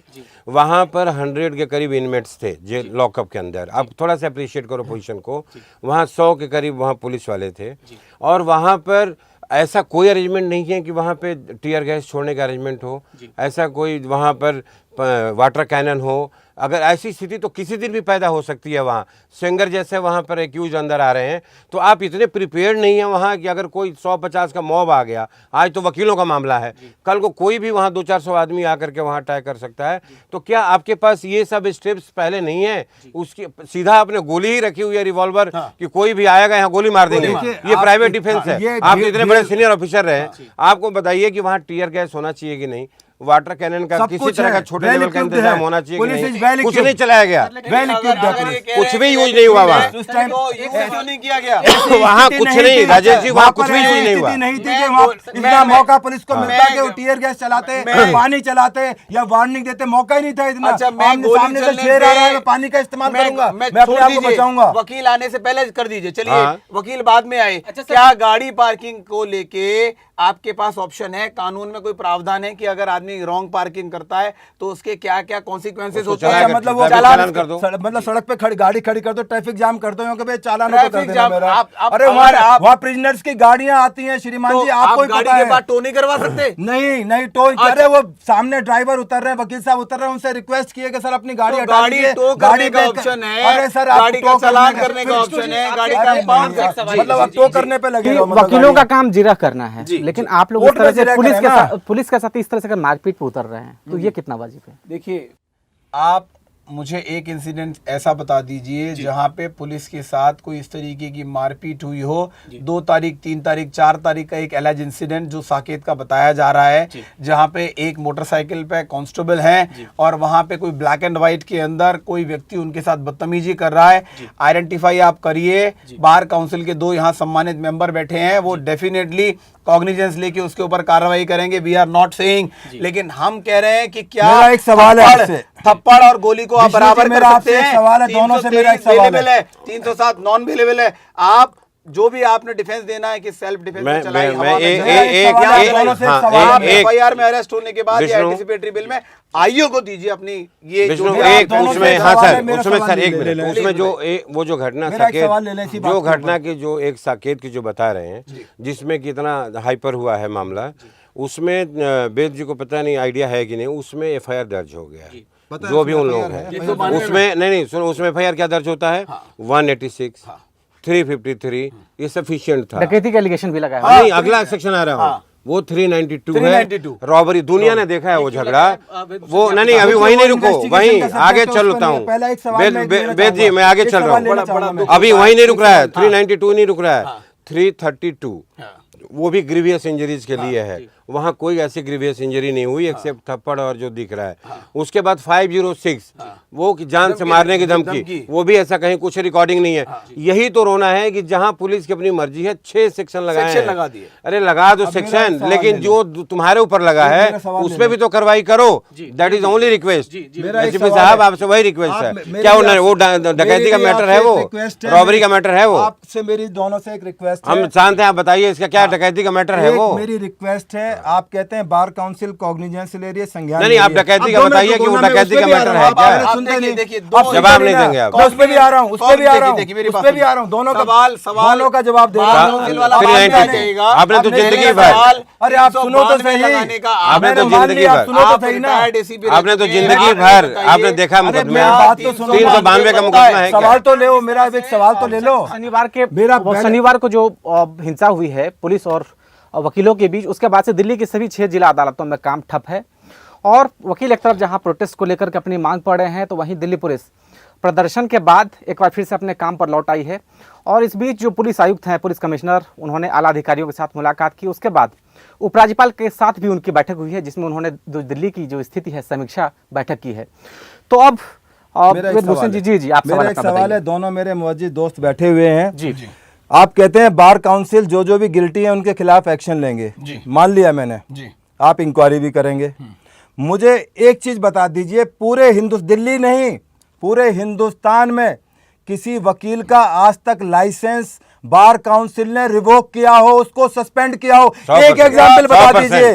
Speaker 4: वहाँ पर 100 के करीब इनमेट्स थे जेल लॉकअप के अंदर। आप थोड़ा सा अप्रिशिएट करो पोजीशन को। वहाँ 100 के करीब वहाँ पुलिस वाले थे और वहाँ पर ऐसा कोई अरेंजमेंट नहीं है कि वहाँ पे टीयर गैस छोड़ने का अरेंजमेंट हो, ऐसा कोई वहाँ पर वाटर कैनन हो। अगर ऐसी स्थिति तो किसी दिन भी पैदा हो सकती है। वहाँ सेंगर जैसे वहाँ पर एक्यूज अंदर आ रहे हैं, तो आप इतने प्रिपेयर्ड नहीं हैं वहाँ कि अगर कोई 150 का मॉब आ गया, आज तो वकीलों का मामला है, कल को कोई भी वहाँ 200-400 आदमी आकर के वहाँ अटैक कर सकता है। तो क्या आपके पास ये सब स्टेप्स पहले नहीं है? उसकी सीधा आपने गोली ही रखी हुई है, रिवॉल्वर, कि कोई भी आएगा यहाँ गोली मार देंगे। ये प्राइवेट डिफेंस है। आप इतने बड़े सीनियर ऑफिसर रहे, आपको बताइए कि वहाँ टीयर गैस होना चाहिए कि नहीं, वाटर कैनन का
Speaker 2: सब
Speaker 4: किसी
Speaker 2: कुछ
Speaker 4: तरह का
Speaker 2: है,
Speaker 4: छोटे
Speaker 2: well
Speaker 4: लेवल का
Speaker 2: equipped
Speaker 4: इंतजाम
Speaker 2: है।
Speaker 4: होना चाहिए कि
Speaker 2: पुलिस is
Speaker 4: नहीं?
Speaker 2: well
Speaker 4: कुछ
Speaker 2: equipped।
Speaker 4: नहीं चलाया गया,
Speaker 2: Well equipped है पुलिस।
Speaker 4: कुछ भी यूज नहीं हुआ वहाँ।
Speaker 2: उस टाइम
Speaker 3: क्यों नहीं किया गया?
Speaker 4: वहाँ कुछ नहीं, राजेश जी, वहाँ कुछ भी यूज नहीं हुआ।
Speaker 2: नहीं थी कि
Speaker 3: मैं-
Speaker 2: वहाँ
Speaker 3: मैं-
Speaker 2: इतना
Speaker 3: मैं-
Speaker 2: मौका पुलिस को
Speaker 3: मैं-
Speaker 2: मिलता कि वो
Speaker 3: मैं-
Speaker 2: टीयर गैस चलाते,
Speaker 3: मैं-
Speaker 2: पानी चलाते या वार्निंग देते, मौका ही नहीं था इतना।
Speaker 3: अच्छा, मैं
Speaker 2: आमने
Speaker 3: गोली
Speaker 2: सामने से
Speaker 3: चलने
Speaker 2: शेर आ रहा है,
Speaker 3: से-
Speaker 2: मैं पानी का इस्तेमाल करूंगा, मैं
Speaker 3: छोड़
Speaker 2: अपने आप को
Speaker 3: दीजिए,
Speaker 2: बचाऊंगा।
Speaker 3: वकील आने से पहले कर दीजिए। चलिए,
Speaker 4: हाँ।
Speaker 3: वकील बाद में आए। क्या गाड़ी पार्किंग को लेके आपके पास ऑप्शन है? कानून में कोई प्रावधान है कि अगर आदमी रॉन्ग पार्किंग करता है तो उसके क्या क्या कॉन्सिक्वेंसेस होते
Speaker 4: चलान
Speaker 3: हैं?
Speaker 4: कर-
Speaker 2: मतलब वो
Speaker 4: चालान कर दो।
Speaker 2: मतलब सड़क पे खड़ी गाड़ी खड़ी कर दो, ट्रैफिक जाम कर दो, क्योंकि भाई चालान तो
Speaker 3: ट्रैफिक
Speaker 2: कर देना
Speaker 3: जाम,
Speaker 2: मेरा।
Speaker 3: आप-
Speaker 2: अरे
Speaker 3: अगर
Speaker 2: वहाँ
Speaker 3: आप-
Speaker 2: वहाँ प्रिजनर्स की गाड़ियां आती हैं श्रीमान
Speaker 3: तो
Speaker 2: जी,
Speaker 3: आप
Speaker 2: आपको ही
Speaker 3: गाड़ी
Speaker 2: पता
Speaker 3: के
Speaker 2: है।
Speaker 3: बाद टो नहीं करवा सकते?
Speaker 2: नहीं नहीं, टो अरे वो सामने ड्राइवर उतर रहे हैं, वकील साहब उतर रहे हैं, उनसे रिक्वेस्ट किए कि सर अपनी गाड़ी
Speaker 3: तो
Speaker 2: हटा
Speaker 3: गाड़ी
Speaker 2: दीजिए,
Speaker 3: टो करने का
Speaker 2: पे-
Speaker 3: ऑप्शन है,
Speaker 2: अरे सर आप
Speaker 3: गाड़ी का
Speaker 2: टो
Speaker 3: चालान करने का ऑप्शन है, गाड़ी का impound
Speaker 2: मतलब आप टो करने पे लगे
Speaker 1: कि
Speaker 2: हो, मतलब
Speaker 1: वकीलों
Speaker 2: गाड़ी-
Speaker 1: का काम जिरह करना है, लेकिन आप लोग इस
Speaker 2: कोर्ट
Speaker 1: तरह
Speaker 2: में
Speaker 1: से
Speaker 2: जिरह
Speaker 1: पुलिस
Speaker 2: करें
Speaker 1: के
Speaker 2: ना।
Speaker 1: साथ इस तरह से इस तरह से अगर मारपीट पे उतर रहे हैं तो ये कितना वाजिब है?
Speaker 2: देखिए, आप
Speaker 3: मुझे एक इंसिडेंट ऐसा बता दीजिए जहां पे पुलिस के साथ कोई इस तरीके की मारपीट हुई हो। 2 तारीख, 3 तारीख, 4 तारीख का एक एलिज इंसिडेंट जो साकेत का बताया जा रहा है, जहां पे एक मोटरसाइकिल पे कांस्टेबल है और वहां पे कोई ब्लैक एंड व्हाइट के अंदर कोई व्यक्ति उनके साथ बदतमीजी कर रहा है। आइडेंटिफाई आप करिए, बार काउंसिल के 2 यहाँ सम्मानित मेंबर बैठे हैं, वो डेफिनेटली कॉग्निजेंस लेके उसके ऊपर कार्रवाई करेंगे। वी आर नॉट सेइंग, लेकिन हम कह रहे हैं कि क्या
Speaker 2: मेरा एक सवाल है आपसे।
Speaker 3: थप्पड़ और गोली को आप
Speaker 2: विष्णु जी,
Speaker 3: बराबर कर
Speaker 2: मेरा
Speaker 3: सकते
Speaker 2: आपसे एक
Speaker 3: हैं।
Speaker 2: सवाल है, दोनों से मेरा एक सवाल है।
Speaker 3: 307 नॉन अवेलेबल है। आप जो भी आपने डिफेंस देना है कि सेल्फ डिफेंस में चलाई हवा में आप एफआईआर में अरेस्ट होने के बाद या एंटीसिपेटरी बिल में आईओ को दीजिए अपनी ये
Speaker 4: विष्णु
Speaker 3: जो
Speaker 4: एक
Speaker 2: दोनों
Speaker 4: उसमें,
Speaker 2: से
Speaker 4: हाँ
Speaker 2: सवाल
Speaker 4: सर,
Speaker 2: है, मेरा
Speaker 4: उसमें
Speaker 2: सवाल
Speaker 4: सर
Speaker 2: ले
Speaker 4: एक
Speaker 2: ले,
Speaker 4: मिनट,
Speaker 2: ले,
Speaker 4: उसमें
Speaker 2: ले,
Speaker 4: जो वो जो घटना
Speaker 2: मेरा एक सवाल ले लें इसी
Speaker 4: साकेत,
Speaker 2: बात
Speaker 4: जो
Speaker 2: के ऊपर।
Speaker 4: घटना की जो एक साकेत की जो बता रहे हैं, जिसमें कितना हाइपर हुआ है मामला, उसमें वेद जी को पता नहीं, आइडिया है कि नहीं, उसमें एफआईआर दर्ज हो गया है। जो भी उन लोग हैं उसमें, नहीं सुनो, उसमें एफआईआर क्या दर्ज होता है? 186, 353, ये सफिशिएंट था।
Speaker 1: डकैती का एलिगेशन भी लगा है।
Speaker 4: नहीं, अगला सेक्शन आ रहा हूँ, वो 392 है, रॉबरी। दुनिया ने देखा है वो झगड़ा। वो नहीं, अभी वहीं नहीं रुको, वहीं आगे चल लेता हूँ। वेद जी, मैं आगे चल रहा हूँ, अभी वहीं नहीं रुक रहा है। 392 नहीं रुक रहा है, 332 वो भी ग्रीवियस इंजरीज के लिए है। वहाँ कोई ऐसी ग्रीवियस इंजरी नहीं हुई एक्सेप्ट थप्पड़ और जो दिख रहा है। उसके बाद 506 वो जान से मारने की धमकी, वो भी ऐसा कहीं कुछ रिकॉर्डिंग नहीं है। यही तो रोना है कि जहाँ पुलिस की अपनी मर्जी है 6 सेक्शन लगाए हैं।
Speaker 3: लगा दिए।
Speaker 4: अरे लगा दो सेक्शन, लेकिन जो तुम्हारे ऊपर लगा है उस पर भी तो कार्रवाई करो। That is only request. SP साहब, आपसे वही रिक्वेस्ट है। क्या वो डकैती का मैटर है, वो रॉबरी का मैटर है? वो
Speaker 2: आपसे मेरी दोनों से एक रिक्वेस्ट है।
Speaker 4: हम जानते हैं, आप बताइए इसका क्या डकैती का मैटर है? वो
Speaker 2: मेरी रिक्वेस्ट है, आप कहते हैं बार काउंसिल कॉग्निजेंस ले रही है, संज्ञान
Speaker 4: नहीं, आप डकैती का बताइए कि वो डकैती का मैटर है क्या? जवाब नहीं देंगे आप।
Speaker 2: उस पे भी आ रहा हूँ, उस पे भी आ रहा हूँ, उस पे भी आ रहा हूँ। दोनों का जवाब दे रहा हूँ।
Speaker 4: आपने तो जिंदगी भर,
Speaker 2: अरे आप सुनो तो सही,
Speaker 4: आपने तो जिंदगी भर,
Speaker 2: सुनो तो सही ना।
Speaker 4: आपने तो जिंदगी भर आपने देखा मुकदमे।
Speaker 2: बात तो सुनो।
Speaker 4: 392 का मुकदमा है।
Speaker 2: सवाल तो ले, मेरा एक सवाल तो ले लो।
Speaker 1: शनिवार को जो हिंसा हुई है पुलिस और वकीलों के बीच, उसके बाद से दिल्ली की सभी 6 जिला अदालतों में काम ठप है। और वकील एक तरफ जहां प्रोटेस्ट को लेकर के अपनी मांग पड़ रहे हैं, तो वहीं दिल्ली पुलिस प्रदर्शन के बाद एक बार फिर से अपने काम पर लौट आई है। और इस बीच जो पुलिस आयुक्त हैं, पुलिस कमिश्नर, उन्होंने आला अधिकारियों के साथ मुलाकात की। उसके बाद उपराज्यपाल के साथ भी उनकी बैठक हुई है, जिसमें उन्होंने दिल्ली की जो स्थिति है समीक्षा बैठक की है। तो अब भूषण जी आप
Speaker 2: मेरा एक सवाल है, दोनों मेरे मुअज्जिज दोस्त बैठे हुए हैं
Speaker 1: जी।
Speaker 2: आप कहते हैं बार काउंसिल जो भी गिल्टी है उनके खिलाफ एक्शन लेंगे, मान लिया मैंने, आप इंक्वायरी भी करेंगे। मुझे एक चीज बता दीजिए, पूरे दिल्ली नहीं, पूरे हिंदुस्तान में किसी वकील का आज तक लाइसेंस बार काउंसिल ने रिवोक किया हो, उसको सस्पेंड किया हो? एक एग्जाम्पल बता दीजिए।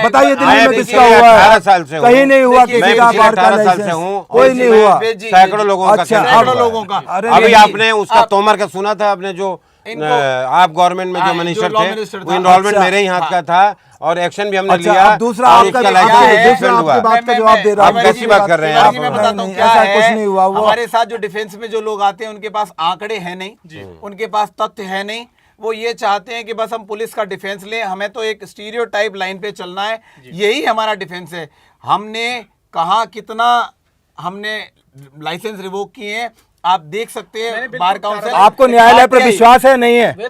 Speaker 2: बताइए दिल्ली में किसका हुआ है?
Speaker 4: 18 साल से
Speaker 2: कहीं नहीं हुआ किसी का बार का
Speaker 4: 18 साल से
Speaker 2: लाइसेंस,
Speaker 4: हूँ,
Speaker 2: कोई नहीं हुआ।
Speaker 4: सैकड़ों लोगों का,
Speaker 2: सैकड़ों लोगों का।
Speaker 4: अभी आपने उसका तोमर का सुना था? आपने जो आप गवर्नमेंट में जो मिनिस्टर थे, वो इन्वॉल्वमेंट मेरे ही हाथ का था और एक्शन भी हमने लिया।
Speaker 2: दूसरा आपका बात का जवाब दे रहा
Speaker 4: आप कैसी बात कर रहे हैं?
Speaker 3: मैं बताता हूँ क्या है। कुछ नहीं हुआ। हमारे साथ जो डिफेंस में जो लोग आते हैं, उनके पास आंकड़े हैं नहीं, उनके पास तथ्य है नहीं। वो ये चाहते हैं कि बस हम पुलिस का डिफेंस लें, हमें तो एक स्टीरियोटाइप लाइन पे चलना है, यही हमारा डिफेंस है। हमने कहा कितना हमने लाइसेंस रिवोक किए हैं, आप देख सकते हैं। बार काउंसिल,
Speaker 2: आपको न्यायालय पर विश्वास है नहीं है?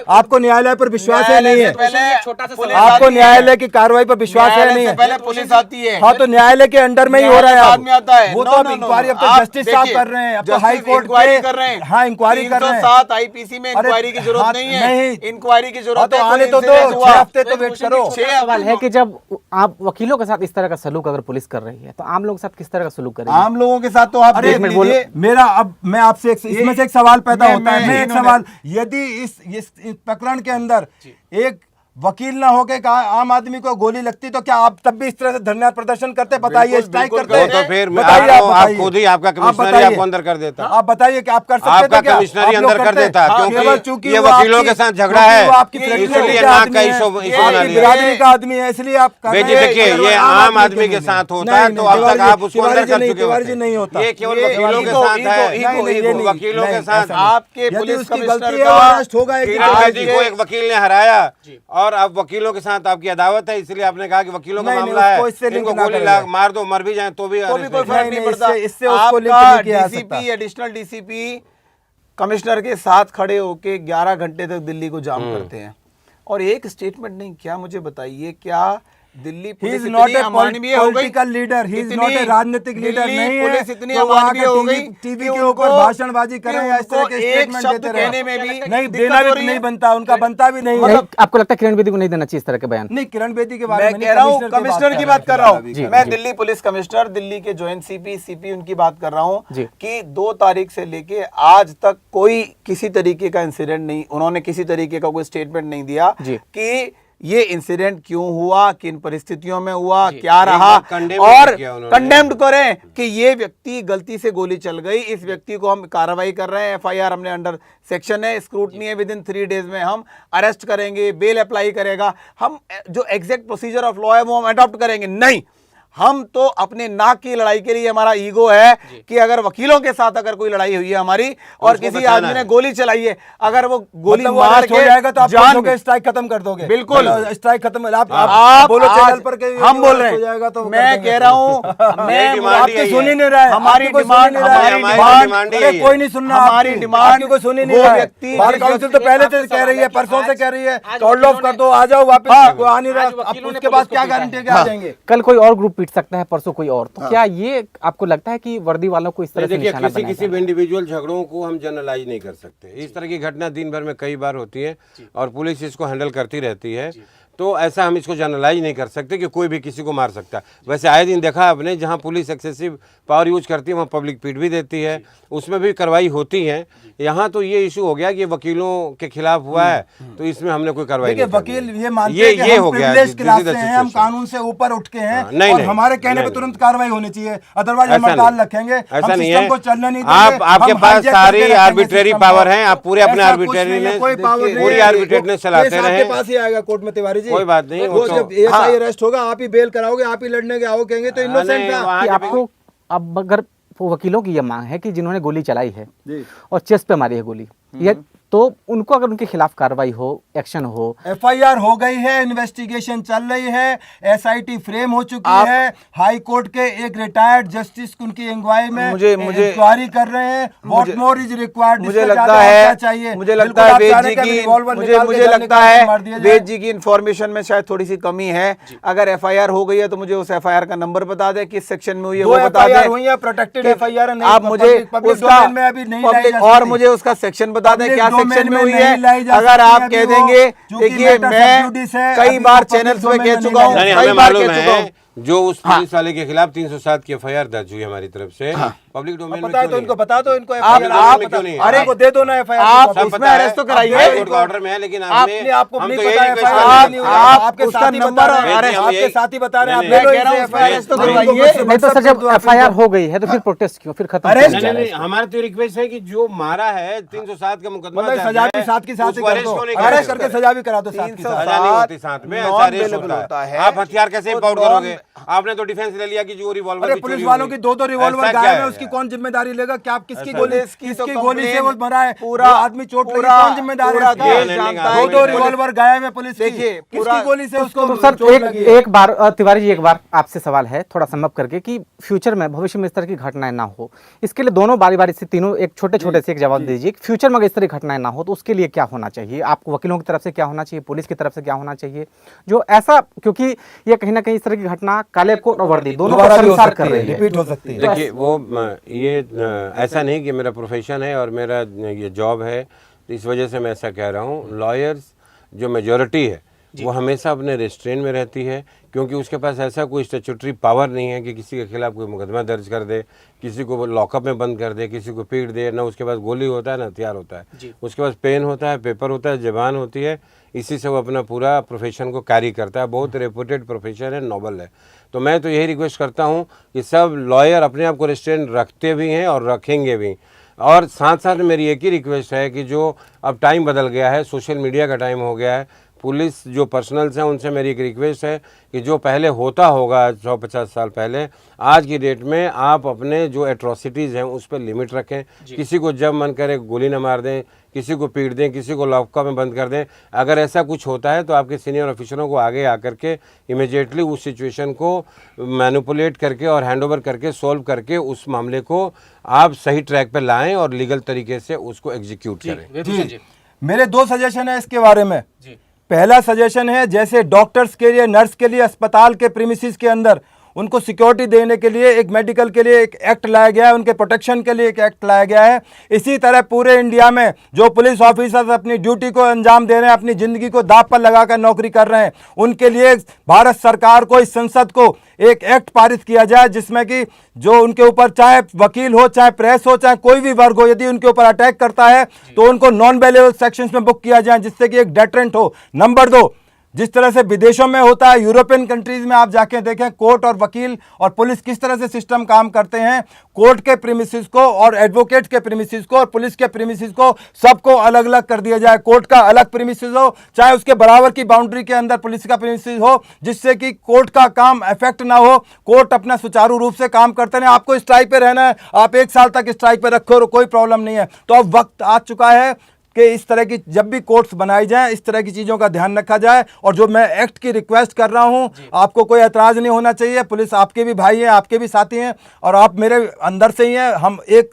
Speaker 2: आपको न्यायालय पर विश्वास है नहीं है? आपको न्यायालय की कार्रवाई पर विश्वास है नहीं है?
Speaker 3: पहले पुलिस आती है।
Speaker 2: हाँ, तो न्यायालय के अंडर में ही हो रहा है।
Speaker 3: बाद में आता है।
Speaker 2: वो तो अब इंक्वायरी, अब तो जस्टिस साहब कर रहे हैं, अब तो हाई कोर्ट
Speaker 3: इंक्वायरी कर रहे हैं।
Speaker 2: हाँ, इंक्वायरी कर रहे हैं।
Speaker 3: 307 आईपीसी में इंक्वायरी की जरूरत नहीं है। इंक्वायरी की जरूरत है।
Speaker 2: आने तो दो, 6 हफ्ते तो वेट करो।
Speaker 1: सवाल है कि जब आप वकीलों के साथ इस तरह का सलूक अगर पुलिस कर रही है, तो आम लोगों के साथ किस तरह का सलूक करेगी?
Speaker 2: आम लोगों के साथ तो आप देख लीजिए। मेरा अब मैं आपसे इसमें से एक सवाल पैदा होता है। मैं एक सवाल, यदि इस प्रकरण के अंदर एक वकील ना होके कहा आम आदमी को गोली लगती, तो क्या आप तब भी इस तरह से धरना प्रदर्शन करते? बताइए, स्ट्राइक करते?
Speaker 4: तो फिर
Speaker 2: बताइए,
Speaker 4: आप खुद ही, आपका कमिश्नर ही आपको अंदर कर देता।
Speaker 2: आप बताइए कि आप कर सकते?
Speaker 4: आपका कमिश्नर ही अंदर कर देता, क्योंकि ये वकीलों के साथ झगड़ा है, इसलिए नाक का इशू बना लिया।
Speaker 2: बिरादरी का आदमी है, इसलिए आप
Speaker 4: देखिए, ये आम आदमी के साथ होता है, तो अब तक आप उसको अंदर कर चुके हो।
Speaker 2: नहीं होता,
Speaker 4: ये केवल वकीलों के साथ है, वकीलों के साथ।
Speaker 3: आपके पुलिस
Speaker 2: गलती है, अरेस्ट होगा।
Speaker 4: किरण बेदी को एक वकील ने हराया और अब वकीलों के साथ आपकी अदावत है, इसलिए आपने कहा कि वकीलों का
Speaker 2: नहीं,
Speaker 4: मामला
Speaker 2: उसको इससे
Speaker 4: है,
Speaker 2: लिंक
Speaker 4: इनको
Speaker 2: ना
Speaker 4: गोली
Speaker 2: करें।
Speaker 4: मार दो, मर भी जाए तो भी
Speaker 3: तो भी कोई फर्क नहीं
Speaker 2: नहीं,
Speaker 3: पड़ता।
Speaker 2: इससे उसको लिंक
Speaker 3: आपका
Speaker 2: नहीं किया जा सकता।
Speaker 3: डीसीपी, एडिशनल डीसीपी कमिश्नर के साथ खड़े होके 11 घंटे तक दिल्ली को जाम करते हैं और एक स्टेटमेंट नहीं। क्या मुझे बताइए, क्या Delhi
Speaker 2: He
Speaker 3: police
Speaker 2: is not
Speaker 3: इतनी
Speaker 2: a
Speaker 3: अमानवीय हो गई?
Speaker 2: political leader. He is
Speaker 3: इतनी-
Speaker 2: not a राजनीतिक लीडर
Speaker 3: दिल्ली
Speaker 2: नहीं है।
Speaker 3: पुलिस इतनी
Speaker 2: तो वो
Speaker 3: अमानवीय
Speaker 2: आके
Speaker 3: हो
Speaker 2: टीवी
Speaker 3: गई
Speaker 2: टीवी
Speaker 3: कि
Speaker 2: के ऊपर
Speaker 3: उनको-
Speaker 2: भाषणबाजी
Speaker 3: कि
Speaker 2: करें या इस तरह
Speaker 3: उनको
Speaker 2: के
Speaker 3: एक
Speaker 2: स्टेटमेंट
Speaker 3: शब्द
Speaker 2: देते रहे।
Speaker 3: कहने में भी
Speaker 2: नहीं,
Speaker 3: दिक्कत
Speaker 2: देना
Speaker 3: हो
Speaker 2: भी
Speaker 3: रही
Speaker 2: नहीं
Speaker 3: है।
Speaker 2: बनता, उनका बनता भी नहीं
Speaker 1: नहीं,
Speaker 2: है।
Speaker 1: आपको लगता है किरण बेदी को नहीं देना चाहिए इस तरह के बयान?
Speaker 2: नहीं, किरण बेदी के बारे
Speaker 3: मैं
Speaker 2: में
Speaker 3: कह रहा हूँ कमिश्नर की बात कर रहा हूँ
Speaker 1: जी,
Speaker 3: मैं,
Speaker 1: जी।
Speaker 3: दिल्ली पुलिस कमिश्नर, दिल्ली के जॉइंट सीपी उनकी बात कर रहा हूँ
Speaker 1: जी।
Speaker 3: कि 2 तारीख से लेके आज तक कोई किसी तरीके का इंसिडेंट नहीं, उन्होंने किसी तरीके का कोई स्टेटमेंट नहीं दिया
Speaker 1: जी।
Speaker 3: कि ये इंसिडेंट क्यों हुआ, किन परिस्थितियों में हुआ, क्या
Speaker 4: एक
Speaker 3: रहा,
Speaker 4: बार condemn
Speaker 3: और
Speaker 4: भी किया उन्होंने।
Speaker 3: कंडेम्ड करें कि ये व्यक्ति गलती से गोली चल गई, इस व्यक्ति को हम कार्रवाई कर रहे हैं, एफआईआर हमने अंडर सेक्शन है, स्क्रूटनी है, विद इन 3 डेज में हम अरेस्ट करेंगे, बेल अप्लाई करेगा, हम जो एग्जैक्ट प्रोसीजर ऑफ लॉ है वो हम अडॉप्ट करेंगे। नहीं, हम तो अपने नाक की लड़ाई के लिए, हमारा ईगो है कि अगर वकीलों के साथ अगर कोई लड़ाई हुई है हमारी और
Speaker 4: उसको
Speaker 3: किसी
Speaker 4: बचाना
Speaker 3: आदमी ने
Speaker 4: है।
Speaker 3: गोली चलाई है, अगर वो गोली
Speaker 2: मतलब वो
Speaker 3: मार
Speaker 2: arrest हो
Speaker 3: के
Speaker 2: जाएगा तो आप
Speaker 3: जान
Speaker 2: लोग स्ट्राइक खत्म कर दोगे।
Speaker 3: बिल्कुल।
Speaker 2: स्ट्राइक खत्म।
Speaker 3: आप
Speaker 2: बोलो
Speaker 3: आज
Speaker 2: चैनल पर के
Speaker 3: हम बोल रहे
Speaker 2: हो जाएगा तो
Speaker 3: हैं, मैं कह रहा हूँ, मैं
Speaker 4: डिमांड
Speaker 2: आपकी
Speaker 4: यही
Speaker 2: सुन ही
Speaker 4: है।
Speaker 2: नहीं रहा है,
Speaker 3: हमारी
Speaker 2: आपकी कोई
Speaker 3: डिमांड,
Speaker 2: सुन ही नहीं रहा है।
Speaker 3: हमारी
Speaker 4: डिमांड
Speaker 2: अरे
Speaker 4: यही है।
Speaker 2: कोई नहीं सुन रहा,
Speaker 3: हमारी
Speaker 2: आपकी
Speaker 3: डिमांड,
Speaker 2: आपकी कोई सुन ही नहीं
Speaker 3: वो
Speaker 2: रहा है।
Speaker 3: व्यक्ति-
Speaker 2: बार
Speaker 3: जिस
Speaker 2: काउंसिल
Speaker 3: व्यक्ति
Speaker 2: तो पहले
Speaker 1: आपसे
Speaker 2: से कह
Speaker 1: सवाल
Speaker 2: रही
Speaker 1: है
Speaker 2: है,
Speaker 1: कि
Speaker 2: परसों से
Speaker 1: आज-
Speaker 2: कह रही है,
Speaker 1: आज
Speaker 2: कॉल ऑफ
Speaker 1: वकीलों
Speaker 2: कर दो, आ जाओ वापस, कोई आ नहीं रहा।
Speaker 1: आज
Speaker 2: अब
Speaker 1: वकीलों ने
Speaker 2: उसके बाद
Speaker 1: पुलिस को
Speaker 2: क्या
Speaker 1: पीटा
Speaker 2: गारंटी
Speaker 1: है।
Speaker 2: है कि आ जाएंगे?
Speaker 1: कल कोई और ग्रुप पीट सकता है, परसों कोई और, तो क्या ये आपको लगता है कि वर्दी वालों को इस तरह से
Speaker 4: देखिए,
Speaker 1: निशाना
Speaker 4: किसी
Speaker 1: बनाया
Speaker 4: किसी
Speaker 1: जाए?
Speaker 4: इंडिविजुअल झगड़ों को हम जनरलाइज नहीं कर सकते। इस तरह की घटना दिन भर में कई बार होती है और पुलिस इसको हैंडल करती रहती है, तो ऐसा हम इसको जनरलाइज नहीं कर सकते कि कोई भी किसी को मार सकता है। वैसे आए दिन देखा आपने, जहां पुलिस एक्सेसिव पावर यूज करती है वहां पब्लिक पीट भी देती है, उसमें भी कार्रवाई होती है। यहाँ तो ये इशू हो गया कि वकीलों के खिलाफ हुआ है, तो इसमें हमने कोई कार्रवाई
Speaker 2: देखिए,
Speaker 4: नहीं करनी
Speaker 2: वकील
Speaker 4: है।
Speaker 2: ये मानते हैं कि
Speaker 4: ये
Speaker 2: हम
Speaker 4: हो गया,
Speaker 2: privilege
Speaker 4: this is
Speaker 2: class
Speaker 4: the
Speaker 2: से हैं, हम
Speaker 4: situation।
Speaker 2: कानून से ऊपर उठ के हैं,
Speaker 4: नहीं,
Speaker 2: और
Speaker 4: नहीं,
Speaker 2: हमारे कहने पे
Speaker 4: नहीं,
Speaker 2: तुरंत कार्रवाई होनी चाहिए, अदरवाइज हम
Speaker 4: ऐसा
Speaker 2: हड़ताल
Speaker 4: नहीं।
Speaker 2: रखेंगे,
Speaker 4: ऐसा
Speaker 2: हम
Speaker 4: नहीं
Speaker 2: सिस्टम
Speaker 4: है।
Speaker 2: को चलने नहीं देंगे,
Speaker 4: आप आपके
Speaker 2: हम
Speaker 4: पास
Speaker 2: hijack
Speaker 4: सारी
Speaker 2: करके रखेंगे
Speaker 4: आर्बिट्रेरी
Speaker 2: सिस्टम
Speaker 4: पावर
Speaker 2: को।
Speaker 4: हैं, आप पूरे अपने
Speaker 2: ऐसा कुछ नहीं
Speaker 4: आर्बिट्रेरी
Speaker 2: है,
Speaker 4: में
Speaker 2: कोई पावर नहीं
Speaker 4: पूरी
Speaker 2: है।
Speaker 4: आर्बिट्रेटनेस चलाते
Speaker 2: केस आपके
Speaker 4: रहे।
Speaker 2: पास ही आएगा कोर्ट में, तिवारी जी,
Speaker 4: कोई बात नहीं,
Speaker 2: वो
Speaker 4: वो तो-
Speaker 2: जब एएसआई
Speaker 3: हाँ।
Speaker 2: अरेस्ट होगा, आप ही बेल कराओगे, आप ही लड़ने के आओ, कहेंगे तो इनोसेंट
Speaker 4: नहीं,
Speaker 2: था।
Speaker 4: वहाँ
Speaker 1: कि
Speaker 4: जब-
Speaker 1: आपको अब अगर वो वकीलों की यह मांग है कि जिन्होंने गोली चलाई है
Speaker 2: जी।
Speaker 1: और चेस्ट पे मारी है गोली, या तो उनको अगर उनके खिलाफ कार्रवाई हो, एक्शन हो,
Speaker 2: एफआईआर हो गई है, इन्वेस्टिगेशन चल रही है, एसआईटी फ्रेम हो चुकी है, हाई कोर्ट के एक रिटायर्ड जस्टिस उनकी इंक्वायरी में इंक्वायरी कर रहे हैं। What more is required?
Speaker 3: मुझे लगता है, मुझे लगता है वेद जी की, मुझे लगता है वेद जी की इंफॉर्मेशन में शायद थोड़ी सी कमी है। अगर एफआईआर हो गई है तो मुझे उस एफआईआर का नंबर बता दे, किस सेक्शन में हुई है वो बता दे।
Speaker 2: हुई है, प्रोटेक्टेड एफआईआर नहीं,
Speaker 3: आप मुझे
Speaker 2: पब्लिक
Speaker 3: उसका
Speaker 2: डोमेन में अभी नहीं लाई जा
Speaker 3: और
Speaker 2: सकती।
Speaker 3: मुझे उसका सेक्शन बता दें,
Speaker 2: Public
Speaker 3: क्या
Speaker 2: domain
Speaker 3: सेक्शन में
Speaker 2: में
Speaker 3: हुई
Speaker 2: नहीं लाई
Speaker 3: है।
Speaker 2: जा
Speaker 3: अगर
Speaker 2: सकती
Speaker 3: आप
Speaker 2: अभी
Speaker 3: कह
Speaker 2: वो,
Speaker 3: देंगे,
Speaker 2: चूंकि
Speaker 3: देखिए
Speaker 2: matter
Speaker 3: मैं
Speaker 2: subjudice है,
Speaker 3: कई
Speaker 2: अभी
Speaker 3: बार
Speaker 2: वो public
Speaker 3: चैनल्स में
Speaker 2: domain
Speaker 3: कह
Speaker 2: में
Speaker 3: चुका हूँ,
Speaker 2: नहीं
Speaker 4: नहीं,
Speaker 3: कई
Speaker 4: हमें
Speaker 3: बार
Speaker 4: मालूम
Speaker 3: कह चुका हूँ।
Speaker 4: है जो उस पुलिस वाले के खिलाफ 307 की एफआईआर दर्ज हुई हमारी तरफ से, पब्लिक डोमेन में
Speaker 2: पता है
Speaker 4: क्यों
Speaker 2: तो
Speaker 4: नहीं
Speaker 2: इनको बता दो, इनको
Speaker 3: आप
Speaker 4: क्यों नहीं है?
Speaker 2: अरे को दे दो ना एफआईआर।
Speaker 3: आप
Speaker 4: सब
Speaker 3: उसमें
Speaker 4: पता है,
Speaker 3: अरेस्ट तो कराइए।
Speaker 4: हाई कोर्ट का ऑर्डर में है, लेकिन
Speaker 2: आपने आपको
Speaker 4: हम
Speaker 2: नहीं
Speaker 4: तो
Speaker 2: पता
Speaker 4: यही
Speaker 2: है
Speaker 4: रिक्वेस्ट
Speaker 2: FIR
Speaker 4: कर रहे
Speaker 2: नहीं
Speaker 4: हैं।
Speaker 2: होगा।
Speaker 3: आप
Speaker 2: आपके
Speaker 3: उसका
Speaker 2: साथी
Speaker 3: नंबर
Speaker 2: बता रहे हैं,
Speaker 3: और
Speaker 2: आपके
Speaker 4: यही-
Speaker 2: साथी बता रहे हैं, आप
Speaker 4: नहीं,
Speaker 2: ले लो
Speaker 3: मैं कह रहा
Speaker 2: इसे
Speaker 3: हूं,
Speaker 2: FIR
Speaker 3: अरेस्ट तो
Speaker 2: नहीं,
Speaker 3: करवाइए।
Speaker 2: इनको
Speaker 1: नहीं तो सर
Speaker 2: WhatsApp
Speaker 1: जब
Speaker 2: कर दो आप
Speaker 1: एफआईआर
Speaker 2: इनको।
Speaker 1: हो गई है तो फिर प्रोटेस्ट क्यों, फिर खत्म
Speaker 2: Arrest
Speaker 1: क्यों
Speaker 4: नहीं,
Speaker 1: हो
Speaker 4: नहीं,
Speaker 1: जाए?
Speaker 4: हमारा तो रिक्वेस्ट है कि जो मारा है 307 का मुकदमा
Speaker 2: मतलब
Speaker 4: दर्ज
Speaker 2: सजा भी
Speaker 4: है,
Speaker 2: साथ के साथ ही
Speaker 4: उसको
Speaker 2: कर
Speaker 4: अरेस्ट
Speaker 2: दो,
Speaker 4: क्यों नहीं
Speaker 2: अरेस्ट
Speaker 4: करते?
Speaker 2: करके सजा भी करा दो साथ के साथ।
Speaker 4: सजा नहीं होती साथ में, ऐसा अरेस्ट होता है। आप हथियार कैसे इंपाउंड करोगे? आपने तो डिफेंस ले लिया कि जो रिवॉल्वर
Speaker 2: अरे
Speaker 4: भी
Speaker 2: पुलिस
Speaker 4: चोरी
Speaker 2: वालों
Speaker 4: हुई।
Speaker 2: की दो रिवॉल्वर
Speaker 4: ऐसा
Speaker 2: गायब
Speaker 4: क्या
Speaker 2: है,
Speaker 4: है
Speaker 2: उसकी
Speaker 4: यार?
Speaker 2: कौन जिम्मेदारी लेगा? क्या आप किसकी
Speaker 3: ऐसा
Speaker 2: गोली,
Speaker 3: पुलिस की तो
Speaker 2: किसकी गोली से वो
Speaker 3: कंप्लेन
Speaker 2: मरा है,
Speaker 3: पूरा-
Speaker 2: वो आदमी चोट लगी,
Speaker 3: पूरा-
Speaker 2: कौन जिम्मेदार
Speaker 3: पूरा
Speaker 2: है
Speaker 3: देश
Speaker 2: इसका?
Speaker 3: जानता है
Speaker 2: दो
Speaker 3: कि
Speaker 2: रिवॉल्वर गायब है पुलिस की,
Speaker 3: देखिए, पूरा-
Speaker 2: किसकी गोली से उसको
Speaker 1: तो सर
Speaker 2: चोट लगी है?
Speaker 1: एक बार तिवारी जी, एक बार आपसे सवाल है थोड़ा समअप करके कि फ्यूचर में, भविष्य में इस तरह की घटनाएं ना हो, इसके लिए दोनों बारी बारी से तीनों एक छोटे छोटे से एक जवाब दीजिए। फ्यूचर में अगर इस तरह की घटनाएं ना हो तो उसके लिए क्या होना चाहिए? आपको वकीलों की तरफ से क्या होना चाहिए, पुलिस की तरफ से क्या होना चाहिए, जो ऐसा, क्योंकि ये कहीं ना कहीं इस तरह की घटना काले कोट और वर्दी दोनों को
Speaker 2: दोबारा भी हो
Speaker 1: संसार
Speaker 2: सकती
Speaker 1: कर
Speaker 2: है,
Speaker 1: रही है।
Speaker 2: रिपीट हो सकती है।
Speaker 4: देखिए वो ये ऐसा नहीं कि मेरा प्रोफेशन है और मेरा ये जॉब है, तो इस वजह से मैं ऐसा कह रहा हूँ। लॉयर्स जो मेजॉरिटी है वो हमेशा अपने रेस्ट्रेन में रहती है, क्योंकि उसके पास ऐसा कोई स्टैट्यूटरी पावर नहीं है कि किसी के खिलाफ कोई मुकदमा दर्ज कर दे, किसी को लॉकअप में बंद कर दे, किसी को पीट दे। ना उसके पास गोली होता है ना हथियार होता है, उसके पास पेन होता है, पेपर होता है, जबान होती है। इसी से वो अपना पूरा प्रोफेशन को कैरी करता है। बहुत रेपुटेड प्रोफेशन है, नोबल है। तो मैं तो यही रिक्वेस्ट करता हूँ कि सब लॉयर अपने आप को रेस्ट्रेन रखते भी हैं और रखेंगे भी। और साथ साथ मेरी एक ही रिक्वेस्ट है कि जो अब टाइम बदल गया है, सोशल मीडिया का टाइम हो गया है, पुलिस जो पर्सनल्स हैं उनसे मेरी एक रिक्वेस्ट है कि जो पहले होता होगा 150 साल पहले, आज की डेट में आप अपने जो एट्रोसिटीज़ हैं उस पर लिमिट रखें। किसी को जब मन करे गोली न मार दें, किसी को पीट दें, किसी को लॉकअप में बंद कर दें। अगर ऐसा कुछ होता है तो आपके सीनियर ऑफिसरों को आगे आकर के इमीडिएटली उस सिचुएशन को मैनिपुलेट करके और हैंडओवर करके सॉल्व करके उस मामले को आप सही ट्रैक पर लाएं और लीगल तरीके से उसको एग्जीक्यूट करें।
Speaker 2: जी, मेरे 2 सजेशन है इसके बारे में। पहला सजेशन है, जैसे डॉक्टर्स के लिए, नर्स के लिए अस्पताल के प्रीमिसेस के अंदर उनको सिक्योरिटी देने के लिए एक मेडिकल के लिए एक एक्ट लाया गया है, उनके प्रोटेक्शन के लिए एक एक्ट लाया गया है। इसी तरह पूरे इंडिया में जो पुलिस ऑफिसर्स अपनी ड्यूटी को अंजाम दे रहे हैं, अपनी ज़िंदगी को दांव पर लगाकर नौकरी कर रहे हैं, उनके लिए भारत सरकार को, इस संसद को एक एक्ट पारित किया जाए जिसमें कि जो उनके ऊपर, चाहे वकील हो, चाहे प्रेस हो, चाहे कोई भी वर्ग हो, यदि उनके ऊपर अटैक करता है तो उनको नॉन बेलेबल सेक्शंस में बुक किया जाए, जिससे कि एक डेटरेंट हो। नंबर 2, जिस तरह से विदेशों में होता है, यूरोपियन कंट्रीज में आप जाके देखें कोर्ट और वकील और पुलिस किस तरह से सिस्टम काम करते हैं। कोर्ट के प्रीमिसेस को और एडवोकेट के प्रीमिसेस को और पुलिस के प्रीमिसेस को सबको अलग अलग कर दिया जाए। कोर्ट का अलग प्रीमिसेस हो, चाहे उसके बराबर की बाउंड्री के अंदर पुलिस का प्रीमिसेस हो, जिससे कि कोर्ट का काम इफेक्ट ना हो, कोर्ट अपना सुचारू रूप से काम करते रहे। आपको स्ट्राइक पे रहना है, आप 1 साल तक स्ट्राइक पे रखो और कोई प्रॉब्लम नहीं है। तो अब वक्त आ चुका है कि इस तरह की जब भी कोर्ट्स बनाई जाएं, इस तरह की चीज़ों का ध्यान रखा जाए। और जो मैं एक्ट की रिक्वेस्ट कर रहा हूं, आपको कोई एतराज़ नहीं होना चाहिए। पुलिस आपके भी भाई हैं, आपके भी साथी हैं और आप मेरे अंदर से ही हैं। हम एक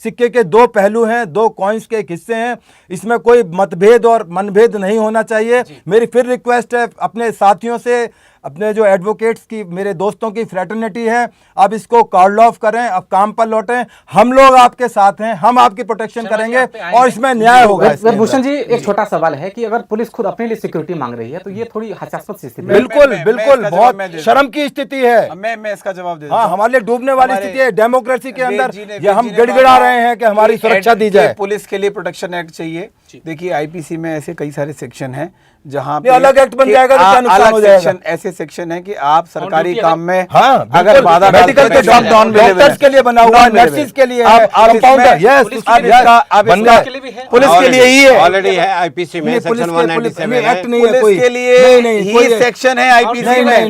Speaker 2: सिक्के के 2 पहलू हैं, 2 कॉइन्स के एक हिस्से हैं। इसमें कोई मतभेद और मनभेद नहीं होना चाहिए। मेरी फिर रिक्वेस्ट है अपने साथियों से, अपने जो एडवोकेट्स की, मेरे दोस्तों की फ्रेटर्निटी है, अब इसको कॉल ऑफ करें, अब काम पर लौटें। हम लोग आपके साथ हैं, हम आपकी प्रोटेक्शन करेंगे और इसमें न्याय होगा।
Speaker 1: भूषण जी, एक छोटा सवाल है कि अगर पुलिस खुद अपने लिए सिक्योरिटी मांग रही है तो ये थोड़ी हास्यास्पद स्थिति है।
Speaker 2: बिल्कुल बिल्कुल, बहुत शर्म की स्थिति है।
Speaker 3: मैं इसका जवाब दे
Speaker 2: हाँ, हमारे लिए डूबने वाली स्थिति है। डेमोक्रेसी के अंदर ये हम गिड़गिड़ा रहे हैं कि हमारी सुरक्षा दी जाए।
Speaker 3: पुलिस के लिए प्रोटेक्शन एक्ट चाहिए। देखिए, आईपीसी में ऐसे कई सारे सेक्शन हैं जहाँ
Speaker 2: अलग एक्ट बन जाएगा तो क्या नुकसान हो जाएगा।
Speaker 3: ऐसे सेक्शन है कि आप सरकारी काम में
Speaker 2: हाँ,
Speaker 3: अगर बाधा
Speaker 2: मेडिकल के
Speaker 3: डालते हैं,
Speaker 2: डॉक्टर्स के लिए बना हुआ है, नर्सिस के लिए है, कंपाउंडर, यस,
Speaker 3: पुलिस के लिए ही है,
Speaker 4: ऑलरेडी है आईपीसी में सेक्शन 197 है।
Speaker 2: एक्ट नहीं है,
Speaker 3: पुलिस के लिए ही सेक्शन है आईपीसी में।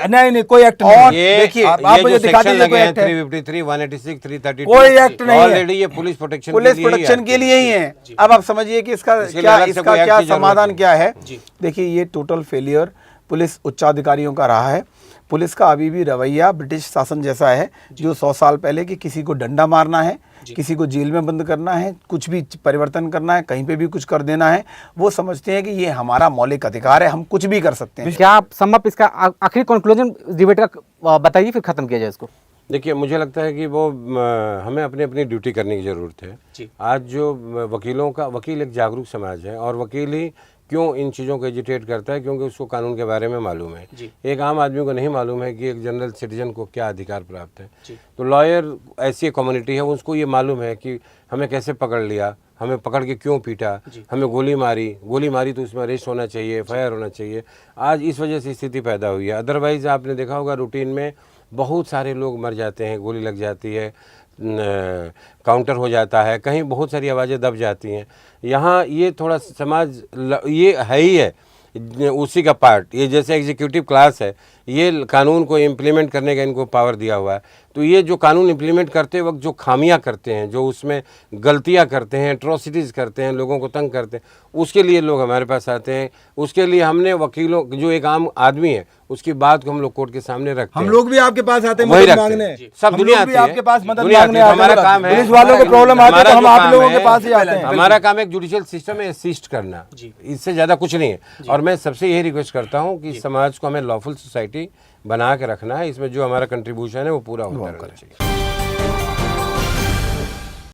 Speaker 2: नहीं, कोई एक्ट नहीं है।
Speaker 4: ये
Speaker 2: देखिए, आप
Speaker 4: ये
Speaker 2: मुझे
Speaker 4: जो
Speaker 2: दिखा
Speaker 4: सेक्शन
Speaker 2: दीजिए
Speaker 4: लगे
Speaker 2: कोई
Speaker 4: हैं
Speaker 2: एक्ट है।
Speaker 4: 353, 186, 332,
Speaker 2: कोई एक्ट नहीं है।
Speaker 4: ऑलरेडी ये पुलिस प्रोटेक्शन
Speaker 3: के लिए ही है। अब आप समझिए कि इसका
Speaker 4: इसके लिए
Speaker 3: क्या
Speaker 4: अलग से
Speaker 3: इसका
Speaker 4: कोई
Speaker 3: क्या
Speaker 4: एक्ट की
Speaker 3: समाधान
Speaker 4: जरूरत
Speaker 3: क्या है। देखिए, ये टोटल फेलियर पुलिस उच्चाधिकारियों का रहा है। पुलिस का अभी भी रवैया ब्रिटिश शासन जैसा है, जो 100 साल पहले कि किसी को डंडा मारना है, किसी को जेल में बंद करना है, कुछ भी परिवर्तन करना है, कहीं पे भी कुछ कर देना है, वो समझते हैं कि ये हमारा मौलिक अधिकार है, हम कुछ भी कर सकते हैं।
Speaker 1: क्या आप सम अप इसका आखिरी कंक्लूजन डिबेट का बताइए, फिर खत्म किया जाए इसको।
Speaker 4: देखिए, मुझे लगता है कि वो हमें अपनी अपनी ड्यूटी करने की ज़रूरत है। आज जो वकील एक जागरूक समाज है और वकील ही क्यों इन चीज़ों को एजिटेट करता है, क्योंकि उसको कानून के बारे में मालूम है। एक आम आदमी को नहीं मालूम है कि एक जनरल सिटीजन को क्या अधिकार प्राप्त है। तो लॉयर ऐसी कम्युनिटी है, उसको ये मालूम है कि हमें कैसे पकड़ लिया, हमें पकड़ के क्यों पीटा, हमें गोली मारी तो उसमें अरेस्ट होना चाहिए, FIR होना चाहिए। आज इस वजह से स्थिति पैदा हुई है। अदरवाइज़ आपने देखा होगा रूटीन में बहुत सारे लोग मर जाते हैं, गोली लग जाती है, काउंटर हो जाता है, कहीं बहुत सारी आवाज़ें दब जाती हैं। यहाँ ये थोड़ा समाज ये है ही है उसी का पार्ट। ये जैसे एग्जीक्यूटिव क्लास है, ये कानून को इम्प्लीमेंट करने का इनको पावर दिया हुआ है। तो ये जो कानून इम्प्लीमेंट करते वक्त जो खामियां करते हैं, जो उसमें गलतियां करते हैं, एट्रोसिटीज़ करते हैं, लोगों को तंग करते हैं, उसके लिए लोग हमारे पास आते हैं। उसके लिए हमने वकीलों, जो एक आम आदमी है, उसकी बात को हम लोग कोर्ट के सामने रखते हैं।
Speaker 2: हम लोग भी आपके पास आते हैं
Speaker 4: वही
Speaker 2: मदद
Speaker 4: रखते
Speaker 2: मांगने,
Speaker 4: हैं। सब दुनिया आती है,
Speaker 2: आपके पास मदद
Speaker 4: दुनिया आती
Speaker 2: मांगने
Speaker 4: है। तो
Speaker 2: आते
Speaker 4: हमारा
Speaker 2: हैं।
Speaker 4: काम है,
Speaker 2: पुलिस वालों को प्रॉब्लम आती है तो हम आप लोगों के पास ही आते हैं।
Speaker 4: हमारा काम एक जुडिशियल सिस्टम है, असिस्ट करना, इससे ज़्यादा कुछ नहीं है। और मैं सबसे यही रिक्वेस्ट करता हूँ कि समाज को हमें लॉफुल सोसाइटी बना के रखना है। इसमें जो हमारा कंट्रीब्यूशन है वो पूरा होता रहना चाहिए।